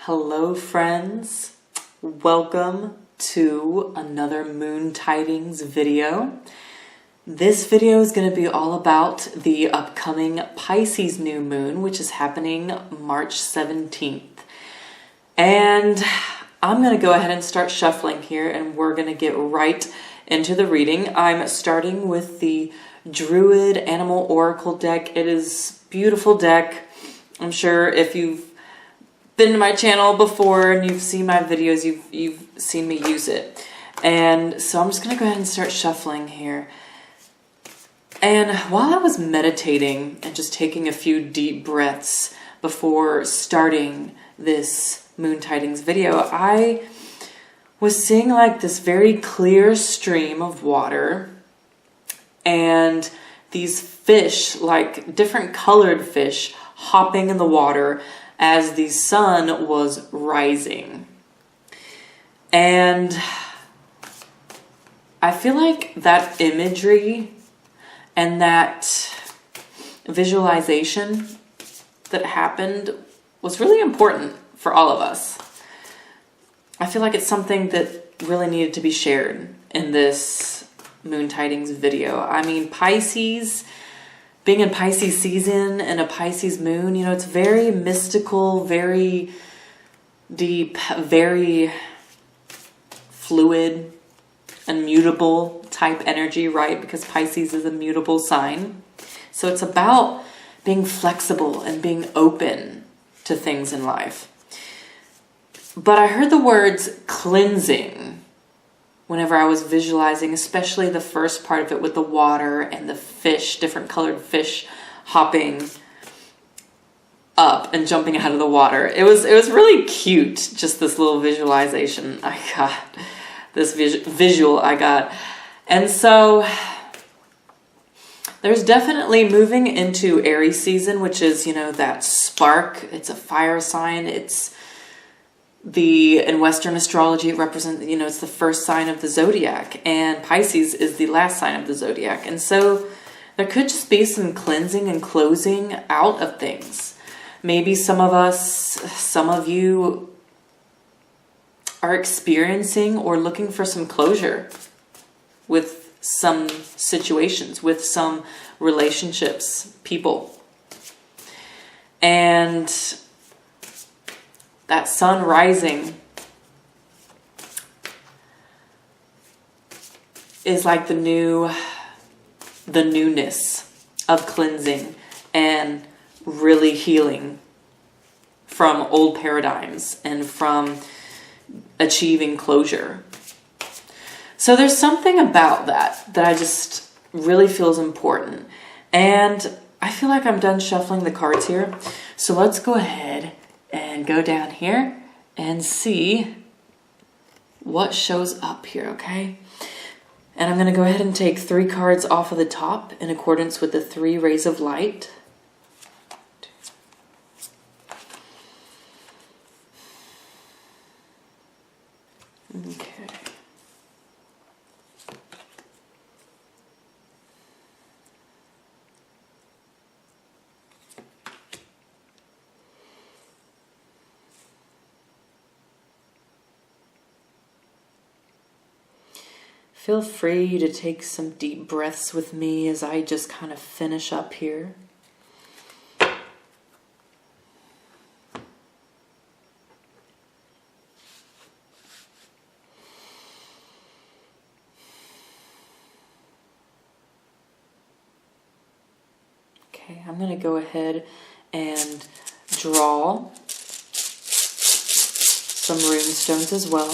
Hello friends, welcome to another Moon Tidings video. This video is going to be all about the upcoming Pisces new moon, which is happening March 17th. And I'm going to go ahead and start shuffling here, and we're going to get right into the reading. I'm starting with the Druid Animal Oracle deck. It is a beautiful deck. I'm sure if you've been to my channel before and you've seen my videos, you've seen me use it. And so I'm just going to go ahead and start shuffling here. And while I was meditating and just taking a few deep breaths before starting this Moon Tidings video, I was seeing like this very clear stream of water and these fish, like different colored fish, hopping in the water as the sun was rising. And I feel like that imagery and that visualization that happened was really important for all of us. I feel like it's something that really needed to be shared in this Moon Tidings video. I mean, Pisces, being in Pisces season and a Pisces moon, you know, it's very mystical, very deep, very fluid, immutable type energy, right? Because Pisces is a mutable sign. So it's about being flexible and being open to things in life. But I heard the words cleansing whenever I was visualizing, especially the first part of it with the water and the fish, different colored fish hopping up and jumping out of the water. It was really cute, just this little visualization I got, this visual I got. And so there's definitely moving into Aries season, which is, you know, that spark. It's a fire sign. In Western astrology, it represents, you know, it's the first sign of the zodiac, and Pisces is the last sign of the zodiac. And so there could just be some cleansing and closing out of things. Maybe some of you are experiencing or looking for some closure with some situations, with some relationships, people. And that sun rising is like the newness of cleansing and really healing from old paradigms and from achieving closure. So there's something about that I just really feel is important. And I feel like I'm done shuffling the cards here. So let's go ahead and go down here and see what shows up here, okay? And I'm going to go ahead and take 3 cards off of the top in accordance with the 3 rays of light. Okay. Feel free to take some deep breaths with me as I just kind of finish up here. Okay, I'm going to go ahead and draw some rune stones as well.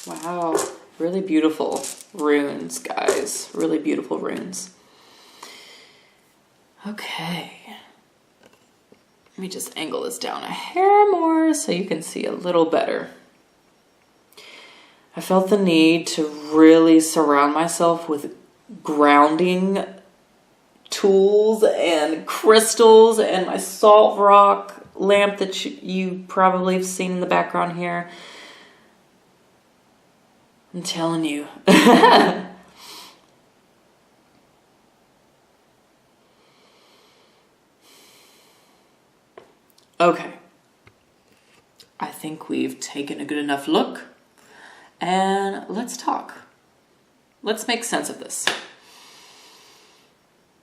Wow, really beautiful runes, guys. Really beautiful runes. Okay. Let me just angle this down a hair more so you can see a little better. I felt the need to really surround myself with grounding tools and crystals, and my salt rock lamp that you probably have seen in the background here. I'm telling you. Okay. I think we've taken a good enough look, and let's talk. Let's make sense of this.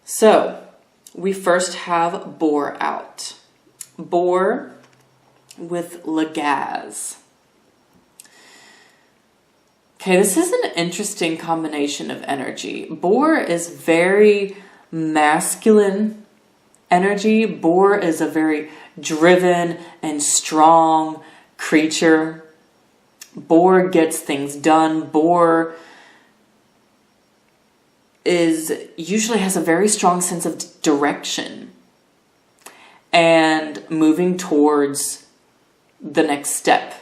So, we first have Boar out. Boar with Legaz. Okay, this is an interesting combination of energy. Boar is very masculine energy. Boar is a very driven and strong creature. Boar gets things done. Boar usually has a very strong sense of direction and moving towards the next step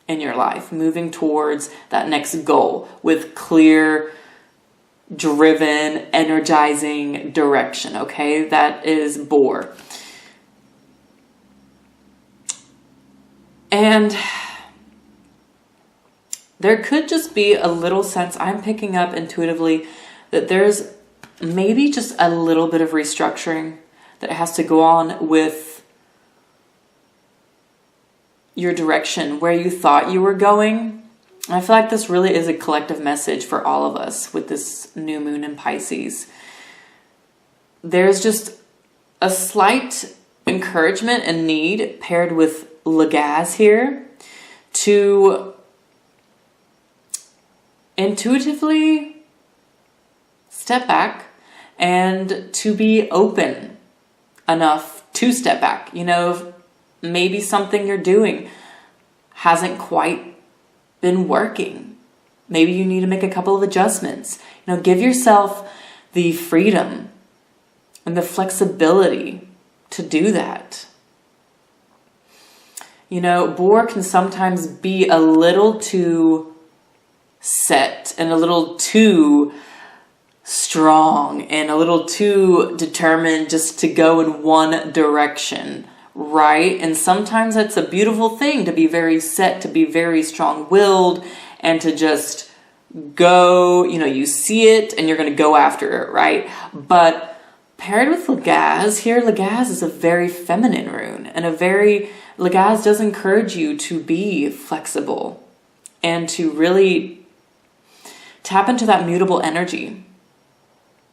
in your life, moving towards that next goal with clear, driven, energizing direction. Okay, that is Boar. And there could just be a little sense, I'm picking up intuitively, that there's maybe just a little bit of restructuring that has to go on with your direction, where you thought you were going. And I feel like this really is a collective message for all of us with this new moon in Pisces. There's just a slight encouragement and need paired with Legaz here to intuitively step back and to be open enough to step back. You know, maybe something you're doing hasn't quite been working. Maybe you need to make a couple of adjustments. You know, give yourself the freedom and the flexibility to do that. You know, Boar can sometimes be a little too set and a little too strong and a little too determined just to go in one direction, right? And sometimes it's a beautiful thing to be very set, to be very strong-willed, and to just go, you know, you see it and you're going to go after it, right? But paired with Legaz here, Legaz is a very feminine rune, and Legaz does encourage you to be flexible and to really tap into that mutable energy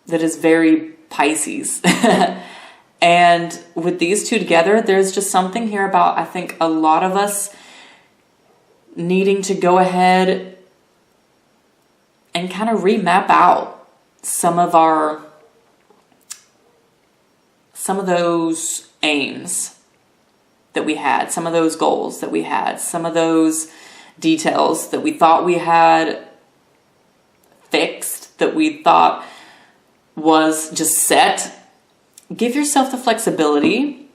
that is very Pisces. And with these two together, there's just something here about, I think, a lot of us needing to go ahead and kind of remap out some of those aims that we had, some of those goals that we had, some of those details that we thought we had fixed, that we thought was just set. Give yourself the flexibility.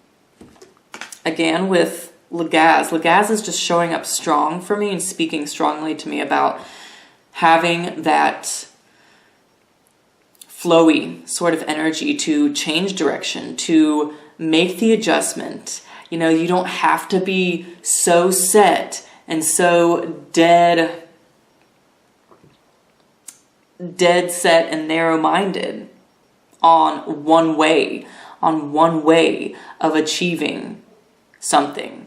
Again, with Legaz. Legaz is just showing up strong for me and speaking strongly to me about having that flowy sort of energy to change direction, to make the adjustment. You know, you don't have to be so set and so dead set and narrow-minded on one way of achieving something.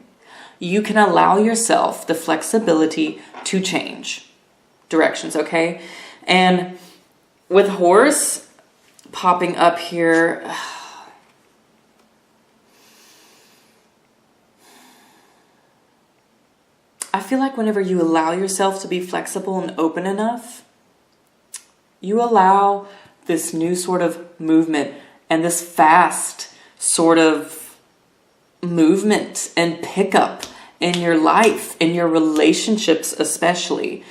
You can allow yourself the flexibility to change directions, okay? And with Horse popping up here, I feel like whenever you allow yourself to be flexible and open enough, you allow this new sort of movement and this fast sort of movement and pickup in your life, in your relationships especially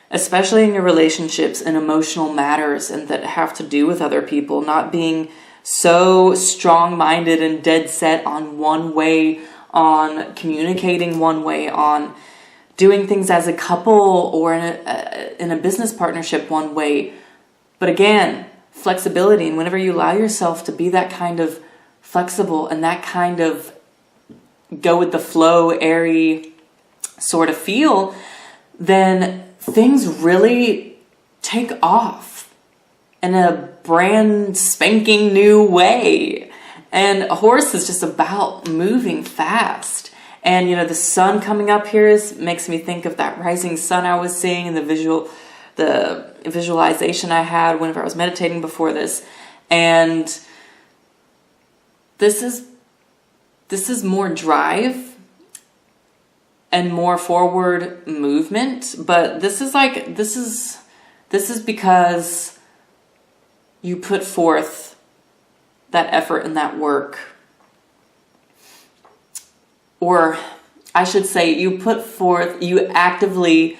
in your relationships and emotional matters and that have to do with other people, not being so strong-minded and dead set on one way, on communicating one way, on doing things as a couple or in a business partnership one way. But again, flexibility, and whenever you allow yourself to be that kind of flexible and that kind of go with the flow, airy sort of feel, then things really take off in a brand spanking new way. And a horse is just about moving fast. And, you know, the sun coming up here makes me think of that rising sun I was seeing and the visualization I had whenever I was meditating before this. And this is more drive and more forward movement, but this is because you put forth that effort and that work. Or I should say you actively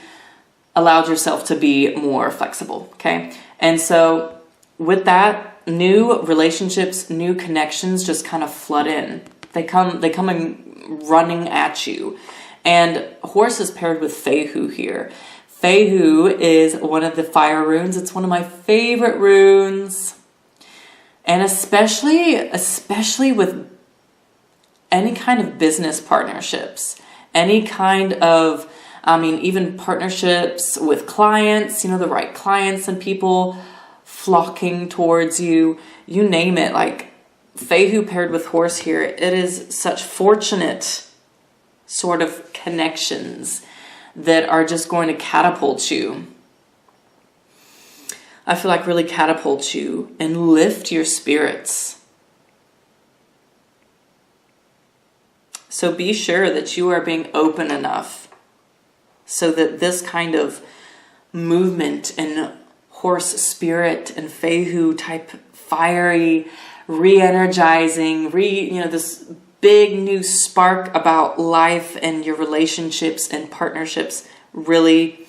allowed yourself to be more flexible, okay? And so with that, new relationships, new connections just kind of flood in. They come running at you. And horse is paired with Fehu here. Fehu is one of the fire runes. It's one of my favorite runes. And especially with any kind of business partnerships, any kind of, even partnerships with clients, you know, the right clients and people flocking towards you, you name it. Like Fehu paired with horse here, it is such fortunate sort of connections that are just going to catapult you. I feel like really catapult you and lift your spirits. So be sure that you are being open enough so that this kind of movement and horse spirit and Fehu type fiery, re-energizing, this big new spark about life and your relationships and partnerships really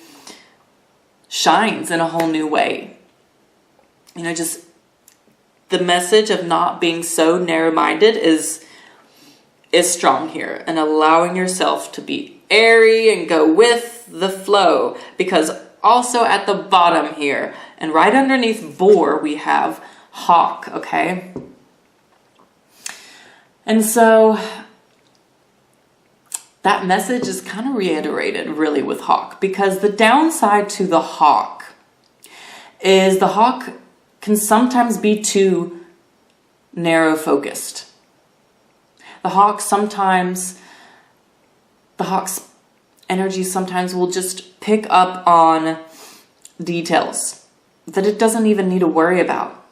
shines in a whole new way. You know, just the message of not being so narrow-minded is strong here, and allowing yourself to be airy and go with the flow, because also at the bottom here and right underneath boar we have hawk, okay? And so that message is kind of reiterated really with hawk, because the downside to the hawk is the hawk can sometimes be too narrow focused. The hawk's energy sometimes will just pick up on details that it doesn't even need to worry about.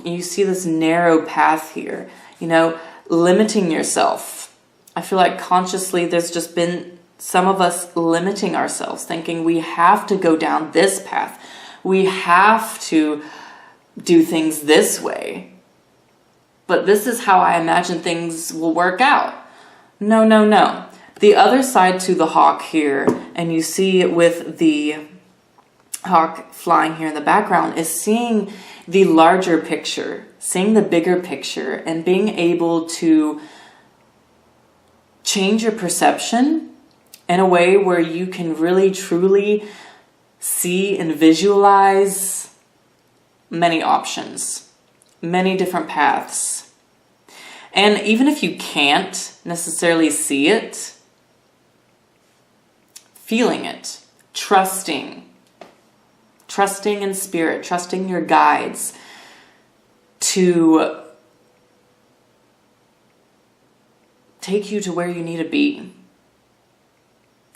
You see this narrow path here, you know, limiting yourself. I feel like consciously there's just been some of us limiting ourselves, thinking we have to go down this path. We have to do things this way. But this is how I imagine things will work out. No, no, no. The other side to the hawk here, and you see it with the hawk flying here in the background, is seeing the larger picture, seeing the bigger picture, and being able to change your perception in a way where you can really truly see and visualize many options, many different paths. And even if you can't necessarily see it, feeling it, trusting in spirit, trusting your guides to take you to where you need to be,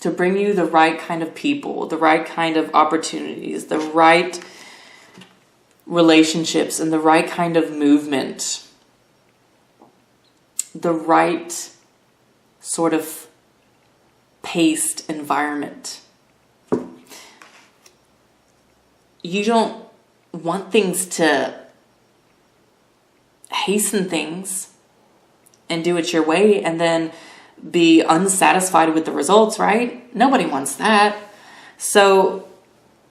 to bring you the right kind of people, the right kind of opportunities, the right relationships, and the right kind of movement, the right sort of paced environment. You don't want things to hasten things and do it your way and then be unsatisfied with the results, right? Nobody wants that. So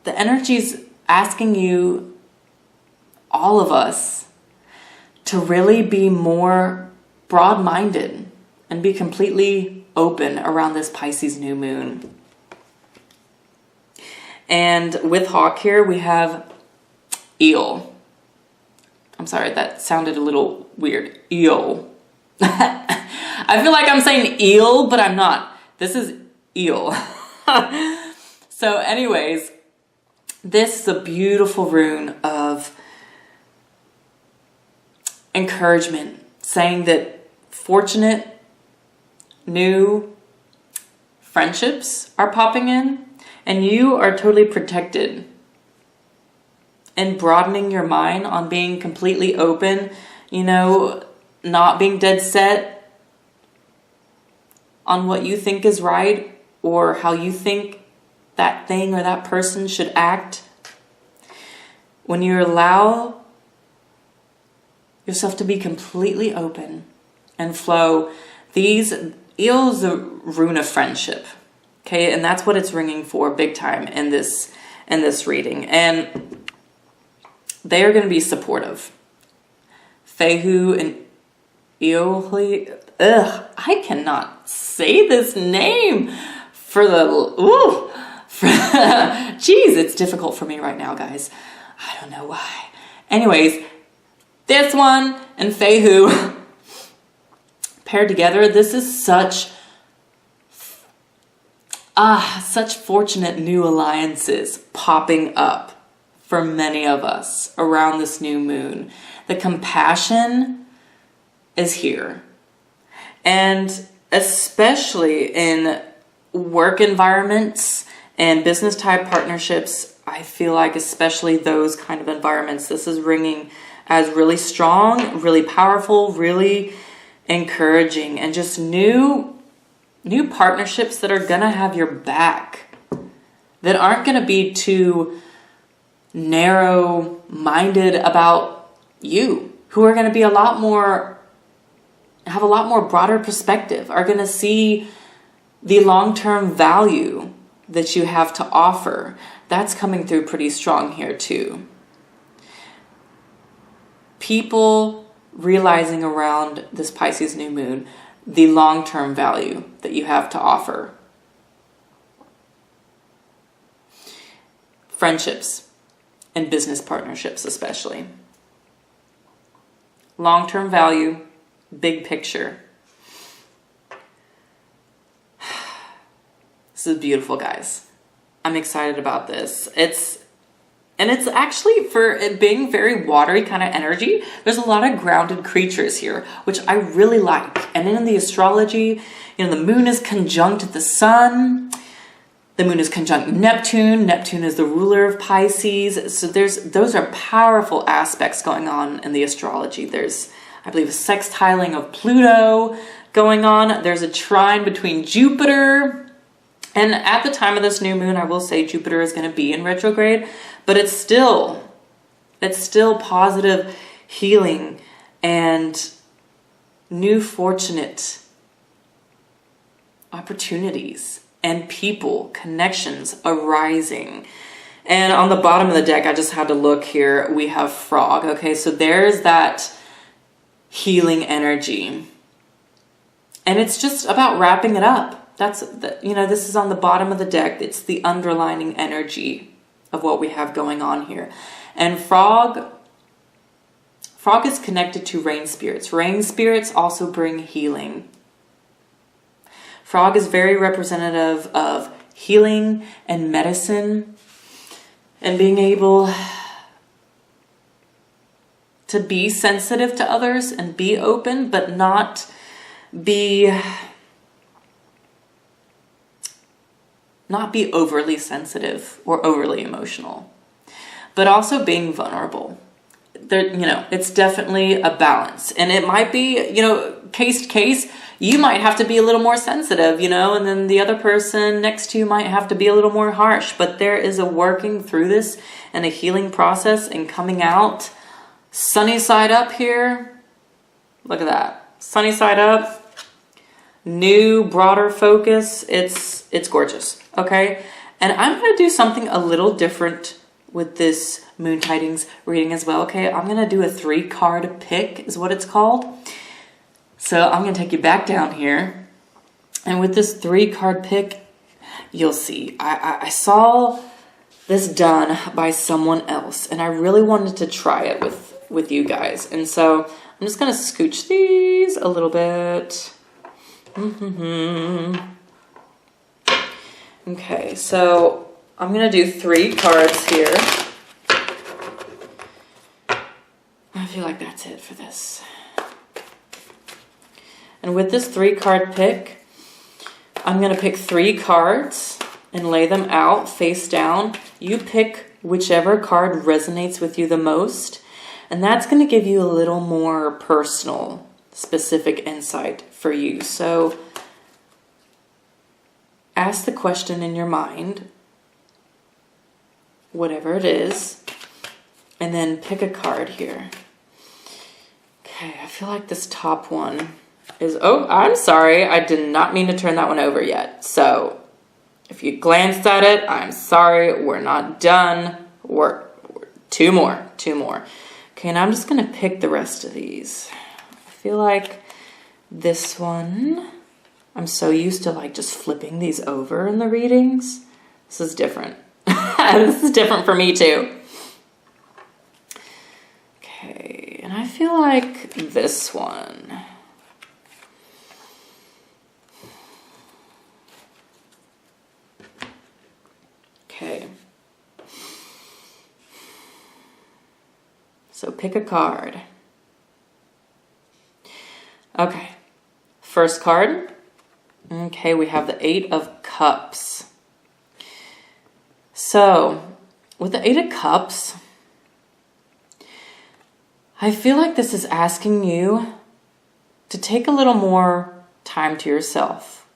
the energy's asking you, all of us, to really be more broad-minded and be completely open around this Pisces new moon. And with hawk here, we have eel. I'm sorry, that sounded a little weird. Eel. I feel like I'm saying eel, but I'm not. This is eel. So anyways, this is a beautiful rune of encouragement, saying that fortunate new friendships are popping in and you are totally protected. And broadening your mind on being completely open, you know, not being dead set on what you think is right or how you think that thing or that person should act. When you allow yourself to be completely open and flow, eel is the rune of friendship. Okay, and that's what it's ringing for big time in this reading. And they are going to be supportive. Fehu and Eoli. I cannot say this name Jeez, it's difficult for me right now, guys. I don't know why. Anyways, this one and Fehu paired together. This is such fortunate new alliances popping up for many of us around this new moon. The compassion is here. And especially in work environments and business type partnerships, I feel like especially those kind of environments, this is ringing as really strong, really powerful, really encouraging, and just new partnerships that are gonna have your back, that aren't gonna be too narrow-minded about you, who are gonna be have a lot more broader perspective, are gonna see the long-term value that you have to offer. That's coming through pretty strong here too. People realizing around this Pisces new moon the long-term value that you have to offer. Friendships and business partnerships especially. Long-term value, big picture. This is beautiful, guys. I'm excited about this. It's actually, for it being very watery kind of energy, there's a lot of grounded creatures here, which I really like. And in the astrology, you know, the moon is conjunct the sun. The moon is conjunct Neptune. Neptune is the ruler of Pisces. So those are powerful aspects going on in the astrology. There's, I believe, a sextiling of Pluto going on. There's a trine between Jupiter. And at the time of this new moon, I will say Jupiter is going to be in retrograde, but it's still positive healing and new fortunate opportunities and people, connections arising. And on the bottom of the deck, I just had to look here, we have frog. Okay, so there's that healing energy. And it's just about wrapping it up. This is on the bottom of the deck. It's the underlining energy of what we have going on here. And frog is connected to rain spirits. Rain spirits also bring healing. Frog is very representative of healing and medicine and being able to be sensitive to others and be open, but not be overly sensitive or overly emotional, but also being vulnerable. It's definitely a balance, and it might be, case to case, you might have to be a little more sensitive, and then the other person next to you might have to be a little more harsh, but there is a working through this and a healing process and coming out sunny side up here. Look at that. Sunny side up. New, broader focus. It's gorgeous. Okay. And I'm going to do something a little different with this Moon Tidings reading as well. Okay. I'm going to do a 3-card pick is what it's called. So I'm going to take you back down here. And with this 3-card pick, you'll see. I saw this done by someone else, and I really wanted to try it with you guys. And so I'm just gonna scooch these a little bit. Okay, so I'm gonna do 3 cards here. I feel like that's it for this. And with this 3-card pick, I'm gonna pick 3 cards and lay them out face down. You pick whichever card resonates with you the most, and that's going to give you a little more personal, specific insight for you. So ask the question in your mind, whatever it is, and then pick a card here. Okay, I feel like this top one is, oh, I'm sorry, I did not mean to turn that one over yet. So if you glanced at it, I'm sorry, we're not done. We're 2 more. Okay, and I'm just gonna pick the rest of these. I feel like this one, I'm so used to like just flipping these over in the readings. This is different. This is different for me too. Okay, and I feel like this one. Okay. So pick a card. Okay. First card. Okay, we have the 8 of Cups. So, with the 8 of Cups, I feel like this is asking you to take a little more time to yourself.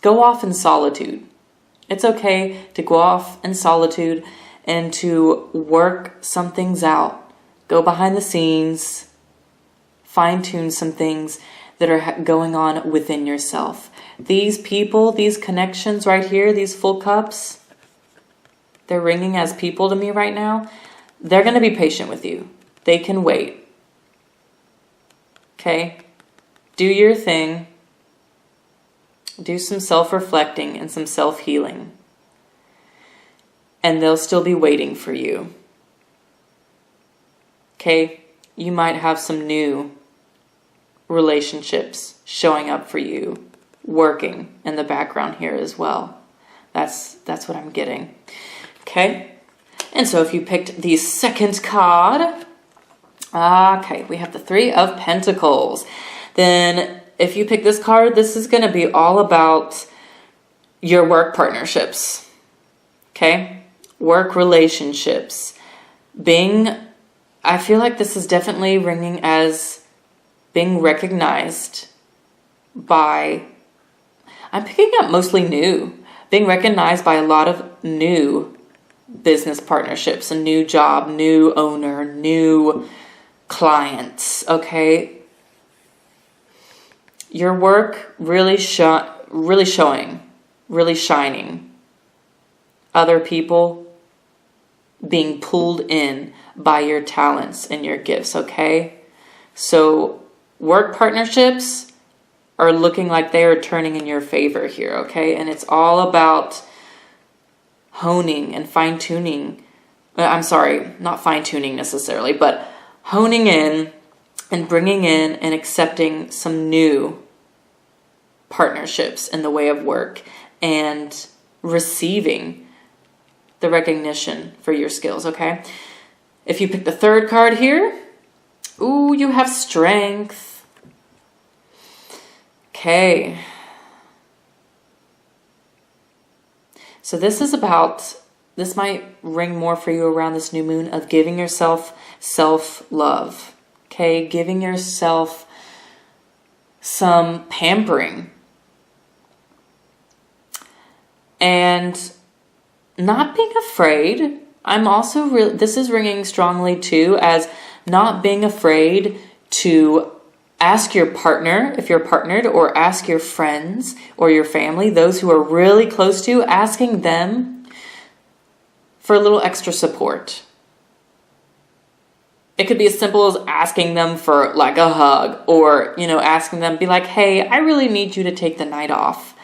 Go off in solitude. It's okay to go off in solitude and to work some things out. Go behind the scenes, fine-tune some things that are going on within yourself. These people, these connections right here, these full cups, they're ringing as people to me right now. They're going to be patient with you. They can wait. Okay? Do your thing. Do some self-reflecting and some self-healing. And they'll still be waiting for you. Okay? You might have some new relationships showing up for you, working in the background here as well. That's what I'm getting. Okay? And so if you picked the second card, okay, we have the 3 of Pentacles. Then if you pick this card, this is going to be all about your work partnerships. Okay? Work relationships. I feel like this is definitely ringing as being recognized by, I'm picking up mostly new. Being recognized by a lot of new business partnerships, a new job, new owner, new clients, okay? Your work really showing, really shining. Other people being pulled in by your talents and your gifts, okay? So work partnerships are looking like they are turning in your favor here, okay? And it's all about honing and fine-tuning. I'm sorry, not fine-tuning necessarily, but honing in and bringing in and accepting some new partnerships in the way of work and receiving the recognition for your skills, okay? If you pick the third card here, ooh, you have Strength. Okay. So this might ring more for you around this new moon of giving yourself self-love. Okay, giving yourself some pampering. And not being afraid. I'm also this is ringing strongly too as not being afraid to ask your partner, if you're partnered, or ask your friends or your family, those who are really close to, asking them for a little extra support. It could be as simple as asking them for like a hug, or, asking them, be like, hey, I really need you to take the night off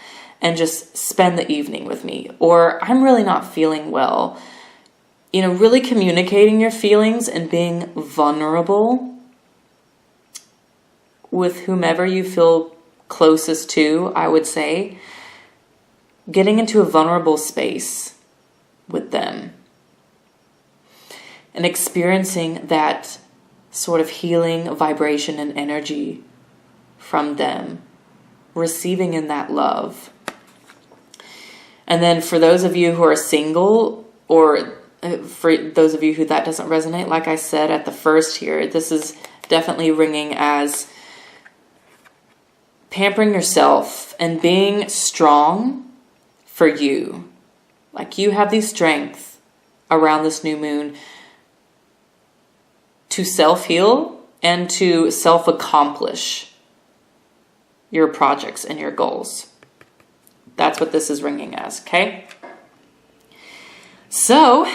and just spend the evening with me. Or I'm really not feeling well. You know, really communicating your feelings and being vulnerable with whomever you feel closest to, I would say. Getting into a vulnerable space with them and experiencing that sort of healing vibration and energy from them, receiving in that love. And then for those of you who are single, or for those of you who that doesn't resonate, like I said at the first here, this is definitely ringing as pampering yourself and being strong for you. Like you have the strength around this new moon to self-heal and to self-accomplish your projects and your goals. That's what this is ringing as, okay? So,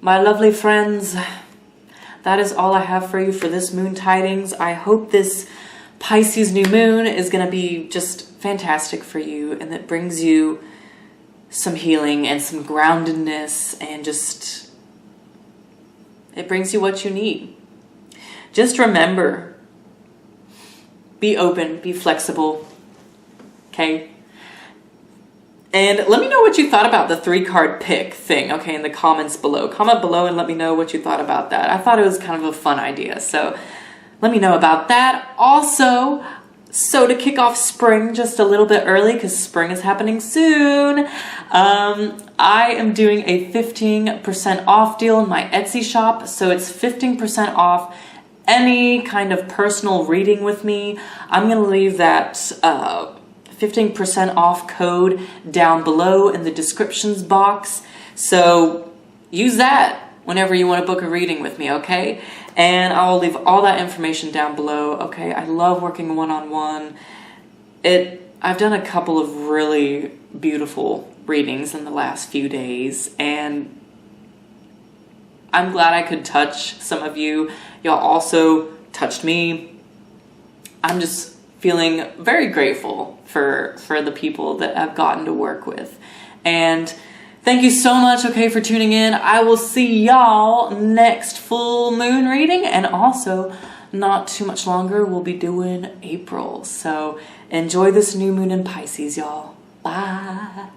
my lovely friends, that is all I have for you for this moon tidings. I hope this Pisces new moon is going to be just fantastic for you, and that brings you some healing and some groundedness, and just it brings you what you need. Just remember, be open, be flexible, okay? And let me know what you thought about the 3-card pick thing, okay, in the comments below. Comment below and let me know what you thought about that. I thought it was kind of a fun idea, so let me know about that. Also, so to kick off spring just a little bit early, because spring is happening soon, I am doing a 15% off deal in my Etsy shop. So it's 15% off any kind of personal reading with me. I'm going to leave that 15% off code down below in the descriptions box. So use that whenever you want to book a reading with me, okay? And I'll leave all that information down below, okay? I love working one-on-one. I've done a couple of really beautiful readings in the last few days, and I'm glad I could touch some of you. Y'all also touched me. I'm just feeling very grateful for the people that I've gotten to work with. And thank you so much, okay, for tuning in. I will see y'all next full moon reading, and also not too much longer we'll be doing April. So enjoy this new moon in Pisces, y'all. Bye.